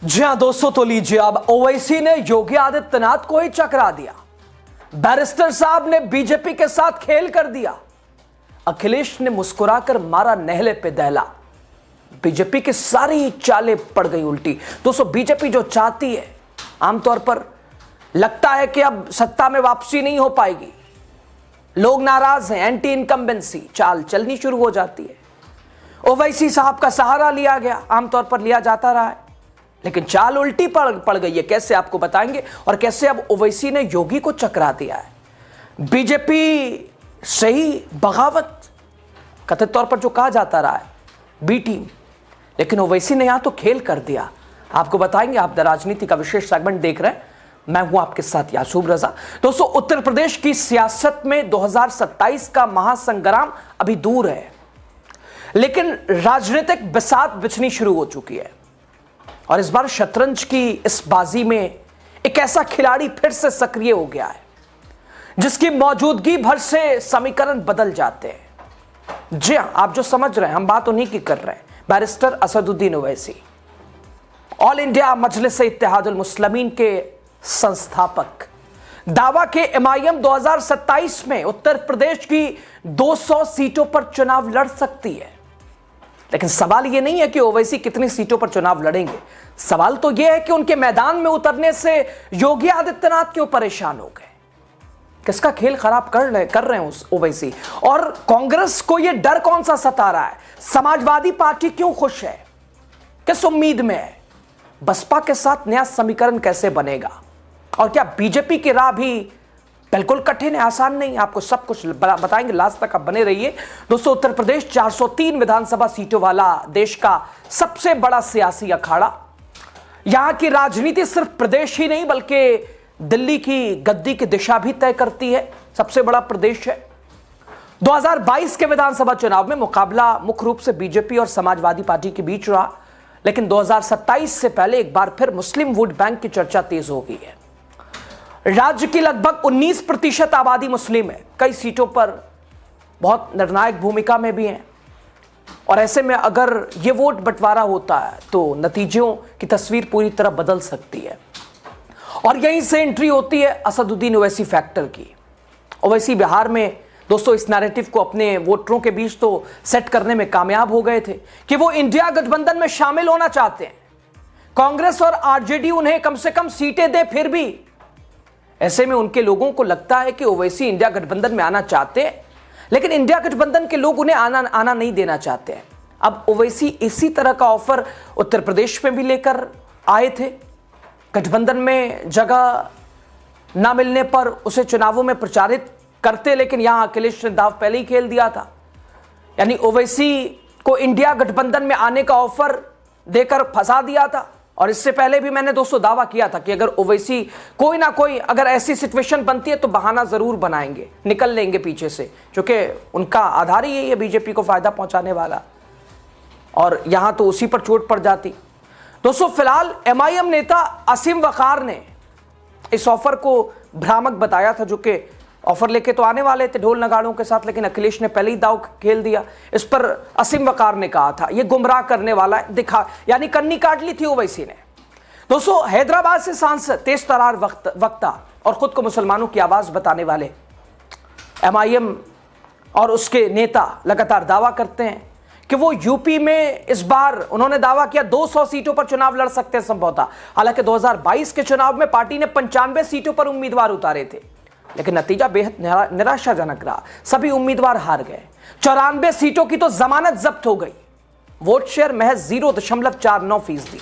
जी हां दोस्तों, तो लीजिए अब ओवैसी ने योगी आदित्यनाथ को ही चकरा दिया। बैरिस्टर साहब ने बीजेपी के साथ खेल कर दिया। अखिलेश ने मुस्कुराकर मारा नेहले पे दहला। बीजेपी की सारी चालें पड़ गई उल्टी। दोस्तों, बीजेपी जो चाहती है, आमतौर पर लगता है कि अब सत्ता में वापसी नहीं हो पाएगी, लोग नाराज हैं, एंटी इनकम्बेंसी चाल चलनी शुरू हो जाती है। ओवैसी साहब का सहारा लिया गया, आमतौर पर लिया जाता रहा है, लेकिन चाल उल्टी पड़ गई है। कैसे, आपको बताएंगे। और कैसे अब ओवैसी ने योगी को चकरा दिया है। बीजेपी सही बगावत कथित तौर पर जो कहा जाता रहा है, बी टीम, लेकिन ओवैसी ने यहां तो खेल कर दिया। आपको बताएंगे। आप द राजनीति का विशेष सेगमेंट देख रहे हैं, मैं हूं आपके साथ यासूब रजा। दोस्तों, उत्तर प्रदेश की सियासत में 2027 का महासंग्राम अभी दूर है, लेकिन राजनीतिक बिसात बिछनी शुरू हो चुकी है। और इस बार शतरंज की इस बाजी में एक ऐसा खिलाड़ी फिर से सक्रिय हो गया है, जिसकी मौजूदगी भर से समीकरण बदल जाते हैं। जी हां, आप जो समझ रहे हैं, हम बात उन्हीं की कर रहे हैं। Barrister Asaduddin Owaisi, all India Majlis Ittehadul Muslimeen के संस्थापक, दावा के एमआईएम 2027 में उत्तर प्रदेश की 200 सीटों पर चुनाव लड़ सकती है। लेकिन सवाल यह नहीं है कि ओवैसी कितनी सीटों पर चुनाव लड़ेंगे। सवाल तो यह है कि उनके मैदान में उतरने से योगी आदित्यनाथ क्यों परेशान हो गए। किसका खेल खराब कर रहे हैं उस ओवैसी। और कांग्रेस को यह डर कौन सा सता रहा है। समाजवादी पार्टी क्यों खुश है, किस उम्मीद में है। बसपा के साथ नया समीकरण कैसे बनेगा। और क्या बीजेपी की राह भी बिल्कुल कठिन है, आसान नहीं। आपको सब कुछ बताएंगे, लास्ट तक आप बने रहिए। दोस्तों, उत्तर प्रदेश 403 विधानसभा सीटों वाला देश का सबसे बड़ा सियासी अखाड़ा। यहां की राजनीति सिर्फ प्रदेश ही नहीं, बल्कि दिल्ली की गद्दी की दिशा भी तय करती है। सबसे बड़ा प्रदेश है। 2022 के विधानसभा चुनाव में मुकाबला मुख्य रूप से बीजेपी और समाजवादी पार्टी के बीच रहा, लेकिन 2027 से पहले एक बार फिर मुस्लिम वोट बैंक की चर्चा तेज हो गई है। राज्य की लगभग 19% आबादी मुस्लिम है, कई सीटों पर बहुत निर्णायक भूमिका में भी हैं। और ऐसे में अगर यह वोट बंटवारा होता है तो नतीजों की तस्वीर पूरी तरह बदल सकती है। और यहीं से एंट्री होती है असदुद्दीन ओवैसी फैक्टर की। ओवैसी बिहार में दोस्तों इस नैरेटिव को अपने वोटरों के बीच तो सेट करने में कामयाब हो गए थे कि वो इंडिया गठबंधन में शामिल होना चाहते हैं। कांग्रेस और आरजेडी उन्हें कम से कम सीटें दे, फिर भी ऐसे में उनके लोगों को लगता है कि ओवैसी इंडिया गठबंधन में आना चाहते हैं, लेकिन इंडिया गठबंधन के लोग उन्हें आना नहीं देना चाहते हैं। अब ओवैसी इसी तरह का ऑफर उत्तर प्रदेश में भी लेकर आए थे। गठबंधन में जगह ना मिलने पर उसे चुनावों में प्रचारित करते, लेकिन यहां अखिलेश ने दाव पहले ही खेल दिया था। यानी ओवैसी को इंडिया गठबंधन में आने का ऑफर देकर फंसा दिया था। और इससे पहले भी मैंने दोस्तों दावा किया था कि अगर ओवैसी कोई ना कोई अगर ऐसी सिचुएशन बनती है तो बहाना जरूर बनाएंगे, निकल लेंगे पीछे से, क्योंकि उनका आधार ही यही है, बीजेपी को फायदा पहुंचाने वाला। और यहां तो उसी पर चोट पड़ जाती। दोस्तों, फिलहाल एमआईएम नेता असीम वकार ने इस ऑफर को भ्रामक बताया था, जो कि ऑफर लेके तो आने वाले थे ढोल नगाड़ों के साथ, लेकिन अखिलेश ने पहले ही दाव खेल दिया। इस पर असीम वकार ने कहा था, यह गुमराह करने वाला है, दिखा, यानी कन्नी काट ली थी ओवैसी ने। दोस्तों, हैदराबाद से सांसद तेज तरार वक्ता और खुद को मुसलमानों की आवाज बताने वाले एमआईएम और उसके नेता लगातार दावा करते हैं कि वो यूपी में इस बार उन्होंने दावा किया 200 सीटों पर चुनाव लड़ सकते हैं संभवतः। हालांकि 2022 के चुनाव में पार्टी ने 95 सीटों पर उम्मीदवार उतारे थे, लेकिन नतीजा बेहद निराशाजनक रहा। सभी उम्मीदवार हार गए। 94 सीटों की तो जमानत जब्त हो गई। वोट शेयर महज 0.49%।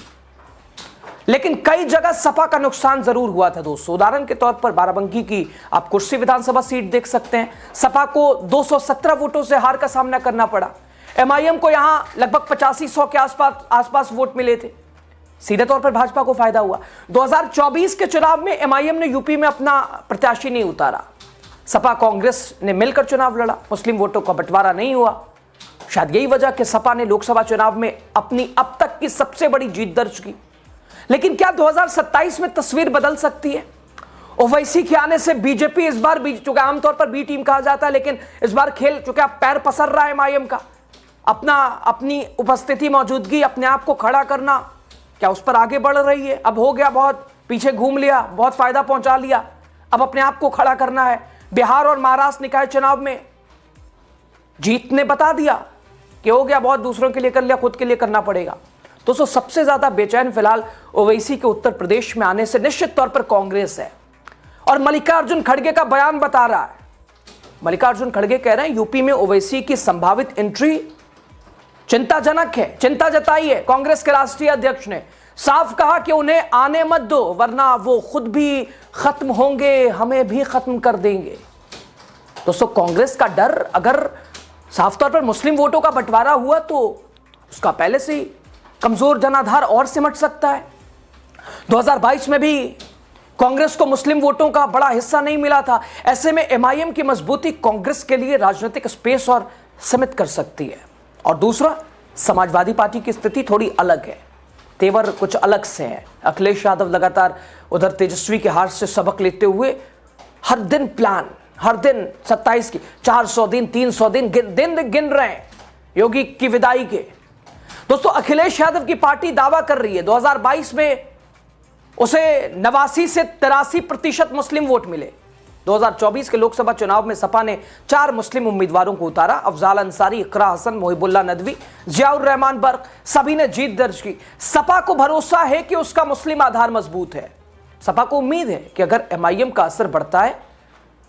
लेकिन कई जगह सपा का नुकसान जरूर हुआ था दोस्तों। उदाहरण के तौर पर बाराबंकी की आप कुर्सी विधानसभा सीट देख सकते हैं। सपा को 217 वोटों से हार का सामना करना पड़ा। एमआईएम को यहां लगभग 85-100 के आसपास वोट मिले थे। सीधे तौर पर भाजपा को फायदा हुआ। 2024 के चुनाव में एमआईएम ने यूपी में अपना प्रत्याशी नहीं उतारा। सपा कांग्रेस ने मिलकर चुनाव लड़ा, मुस्लिम वोटों का बंटवारा नहीं हुआ। शायद यही वजह कि सपा ने लोकसभा चुनाव में अपनी अब तक की सबसे बड़ी जीत दर्ज की। लेकिन क्या 2027 में तस्वीर बदल सकती है। ओवैसी के आने से बीजेपी इस बार, चूंकि आमतौर पर बी टीम कहा जाता है, लेकिन इस बार खेल चूंकि आप पैर पसर रहा है एमआईएम का, अपनी उपस्थिति, मौजूदगी, अपने आप को खड़ा करना, क्या उस पर आगे बढ़ रही है? अब हो गया, बहुत पीछे घूम लिया, बहुत फायदा पहुंचा लिया, अब अपने आप को खड़ा करना है। बिहार और महाराष्ट्र निकाय चुनाव में जीत ने बता दिया कि हो गया, बहुत दूसरों के लिए कर लिया, खुद के लिए करना पड़ेगा। दोस्तों सबसे ज्यादा बेचैन फिलहाल ओवैसी के उत्तर प्रदेश में आने से निश्चित तौर पर कांग्रेस है। और मल्लिकार्जुन खड़गे का बयान बता रहा है, मल्लिकार्जुन खड़गे कह रहे हैं यूपी में ओवैसी की संभावित एंट्री चिंताजनक है, चिंता जताई है। कांग्रेस के राष्ट्रीय अध्यक्ष ने साफ कहा कि उन्हें आने मत दो, वरना वो खुद भी खत्म होंगे, हमें भी खत्म कर देंगे। दोस्तों कांग्रेस का डर, अगर साफ तौर पर मुस्लिम वोटों का बंटवारा हुआ तो उसका पहले से ही कमजोर जनाधार और सिमट सकता है। 2022 में भी कांग्रेस को मुस्लिम वोटों का बड़ा हिस्सा नहीं मिला था। ऐसे में एमआईएम की मजबूती कांग्रेस के लिए राजनीतिक स्पेस और सीमित कर सकती है। और दूसरा, समाजवादी पार्टी की स्थिति थोड़ी अलग है, तेवर कुछ अलग से है। अखिलेश यादव लगातार उधर तेजस्वी के हार से सबक लेते हुए हर दिन प्लान, हर दिन 27 की 400 दिन 300 दिन गिन रहे हैं योगी की विदाई के। दोस्तों अखिलेश यादव की पार्टी दावा कर रही है 2022 में उसे 89 से 83% मुस्लिम वोट मिले। 2024 के लोकसभा चुनाव में सपा ने 4 मुस्लिम उम्मीदवारों को उतारा। अफजाल अंसारी, इकरा हसन, मोहिबुल्लाह नदवी, जियाउर रहमान बर्क, सभी ने जीत दर्ज की। सपा को भरोसा है कि उसका मुस्लिम आधार मजबूत है। सपा को उम्मीद है कि अगर एमआईएम का असर बढ़ता है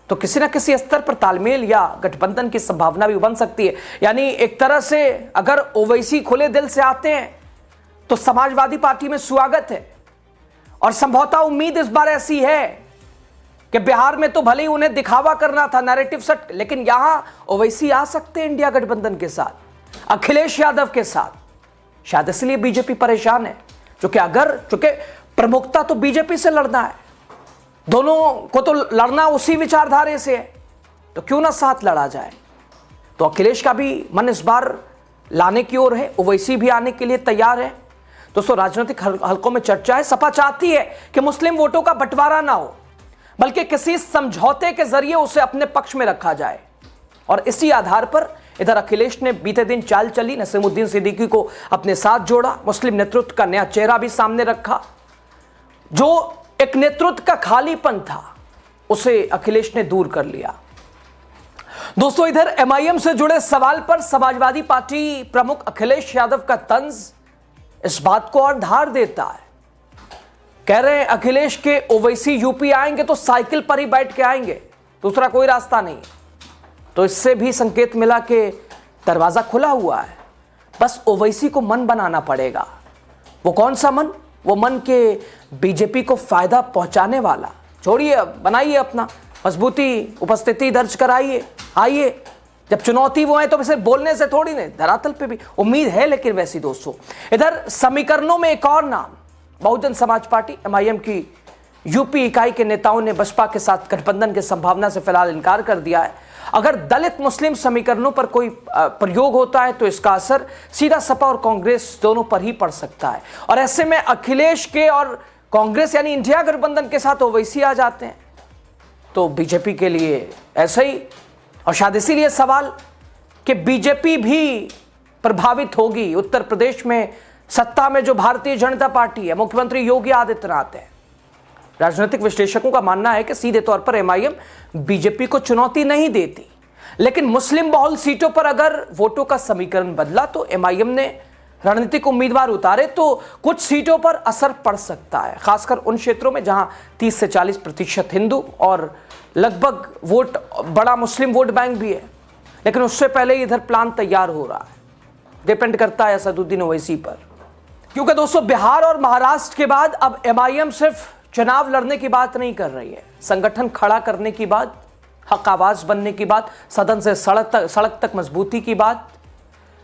तो किसी न किसी स्तर पर तालमेल या गठबंधन की संभावना भी बन सकती है। यानी एक तरह से अगर ओवैसी खुले दिल से आते हैं तो समाजवादी पार्टी में स्वागत है। और संभवतः उम्मीद इस बार ऐसी है कि बिहार में तो भले ही उन्हें दिखावा करना था, नैरेटिव सेट, लेकिन यहां ओवैसी आ सकते हैं इंडिया गठबंधन के साथ, अखिलेश यादव के साथ। शायद इसलिए बीजेपी परेशान है, चूंकि प्रमुखता तो बीजेपी से लड़ना है, दोनों को तो लड़ना उसी विचारधारे से है, तो क्यों ना साथ लड़ा जाए। तो अखिलेश का भी मन इस बार लाने की ओर है, ओवैसी भी आने के लिए तैयार है। दोस्तों राजनीतिक हलकों में चर्चा है, सपा चाहती है कि मुस्लिम वोटों का बंटवारा ना हो, बल्कि किसी समझौते के जरिए उसे अपने पक्ष में रखा जाए। और इसी आधार पर इधर अखिलेश ने बीते दिन चाल चली, नसीमुद्दीन सिद्दीकी को अपने साथ जोड़ा, मुस्लिम नेतृत्व का नया चेहरा भी सामने रखा। जो एक नेतृत्व का खालीपन था उसे अखिलेश ने दूर कर लिया। दोस्तों इधर एमआईएम से जुड़े सवाल पर समाजवादी पार्टी प्रमुख अखिलेश यादव का तंज इस बात को और धार देता है। कह रहे हैं अखिलेश के ओवैसी यूपी आएंगे तो साइकिल पर ही बैठ के आएंगे, दूसरा कोई रास्ता नहीं। तो इससे भी संकेत मिला कि दरवाजा खुला हुआ है, बस ओवैसी को मन बनाना पड़ेगा। वो कौन सा मन? वो मन के बीजेपी को फायदा पहुंचाने वाला। छोड़िए, बनाइए अपना मजबूती, उपस्थिति दर्ज कराइए, आइए। जब चुनौती वो है तो वैसे बोलने से थोड़ी नहीं, धरातल पे भी उम्मीद है। लेकिन वैसी दोस्तों इधर समीकरणों में एक और नाम, बहुजन समाज पार्टी एमआईएम की यूपी इकाई के नेताओं ने बसपा के साथ गठबंधन की संभावना से फिलहाल इनकार कर दिया है। अगर दलित मुस्लिम समीकरणों पर कोई प्रयोग होता है तो इसका असर सीधा सपा और कांग्रेस दोनों पर ही पड़ सकता है। और ऐसे में अखिलेश के और कांग्रेस यानी इंडिया गठबंधन के साथ ओवैसी आ जाते हैं तो बीजेपी के लिए ऐसा ही। और शायद इसीलिए सवाल कि बीजेपी भी प्रभावित होगी। उत्तर प्रदेश में सत्ता में जो भारतीय जनता पार्टी है, मुख्यमंत्री योगी आदित्यनाथ है। राजनीतिक विश्लेषकों का मानना है कि सीधे तौर पर एमआईएम बीजेपी को चुनौती नहीं देती, लेकिन मुस्लिम बहुल सीटों पर अगर वोटों का समीकरण बदला तो एमआईएम ने रणनीतिक उम्मीदवार उतारे तो कुछ सीटों पर असर पड़ सकता है, खासकर उन क्षेत्रों में जहां 30 से 40% हिंदू और लगभग वोट बड़ा मुस्लिम वोट बैंक भी है। लेकिन उससे पहले इधर प्लान तैयार हो रहा है, डिपेंड करता है असदुद्दीन ओवैसी पर। क्योंकि दोस्तों बिहार और महाराष्ट्र के बाद अब एमआईएम सिर्फ चुनाव लड़ने की बात नहीं कर रही है, संगठन खड़ा करने की बात, हक आवाज बनने की बात, सदन से सड़क तक मजबूती की बात।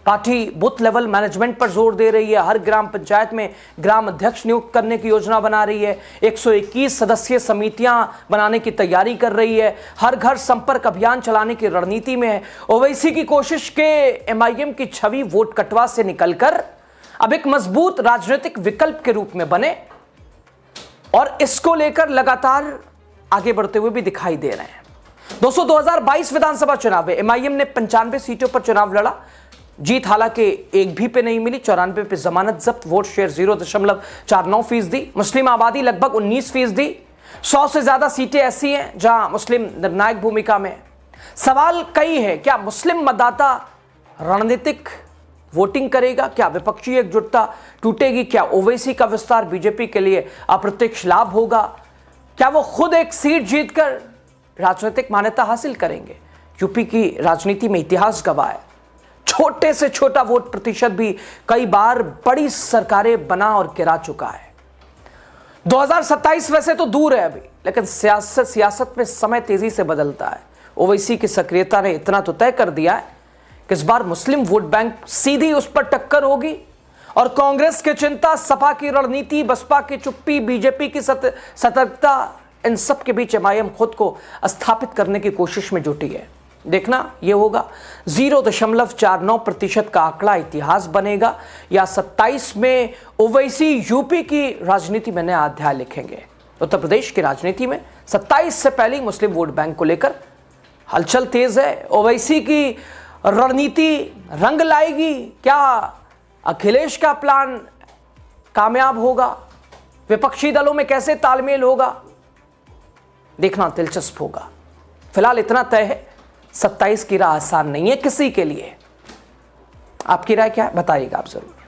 पार्टी बूथ लेवल मैनेजमेंट पर जोर दे रही है, हर ग्राम पंचायत में ग्राम अध्यक्ष नियुक्त करने की योजना बना रही है, 121 सदस्यीय समितियां बनाने की तैयारी कर रही है, हर घर संपर्क अभियान चलाने की रणनीति में है। ओवैसी की कोशिश के एमआईएम की छवि वोट कटवा से निकलकर अब एक मजबूत राजनीतिक विकल्प के रूप में बने और इसको लेकर लगातार आगे बढ़ते हुए भी दिखाई दे रहे हैं। दोस्तों 2022 विधानसभा चुनाव में एमआईएम ने 95 सीटों पर चुनाव लड़ा, जीत हालांकि एक भी पे नहीं मिली, 94 पे जमानत जब्त, वोट शेयर 0.49%, मुस्लिम आबादी लगभग 19%, 100 से ज्यादा सीटें ऐसी हैं जहां मुस्लिम निर्णायक भूमिका में। सवाल कई है, क्या मुस्लिम मतदाता रणनीतिक वोटिंग करेगा? क्या विपक्षी एकजुटता टूटेगी? क्या ओवैसी का विस्तार बीजेपी के लिए अप्रत्यक्ष लाभ होगा? क्या वो खुद एक सीट जीतकर राजनीतिक मान्यता हासिल करेंगे? यूपी की राजनीति में इतिहास गवाह है, छोटे से छोटा वोट प्रतिशत भी कई बार बड़ी सरकारें बना और गिरा चुका है। 2027 वैसे तो दूर है अभी, लेकिन सियासत में समय तेजी से बदलता है। ओवैसी की सक्रियता ने इतना तो तय कर दिया है कि इस बार मुस्लिम वोट बैंक सीधी उस पर टक्कर होगी, और कांग्रेस की चिंता, सपा की रणनीति, बसपा की चुप्पी, बीजेपी की सतर्कता, इन सब के बीच एमआईएम खुद को स्थापित करने की कोशिश में जुटी है। देखना यह होगा 0.49% का आंकड़ा इतिहास बनेगा, या 27 में ओवैसी यूपी की राजनीति में नया अध्याय लिखेंगे। उत्तर प्रदेश की राजनीति में 27 से पहले मुस्लिम वोट बैंक को लेकर हलचल तेज है। ओवैसी की रणनीति रंग लाएगी? क्या अखिलेश का प्लान कामयाब होगा? विपक्षी दलों में कैसे तालमेल होगा? देखना दिलचस्प होगा। फिलहाल इतना तय है, 27 की राह आसान नहीं है किसी के लिए। आपकी राय क्या है, बताइएगा आप जरूर।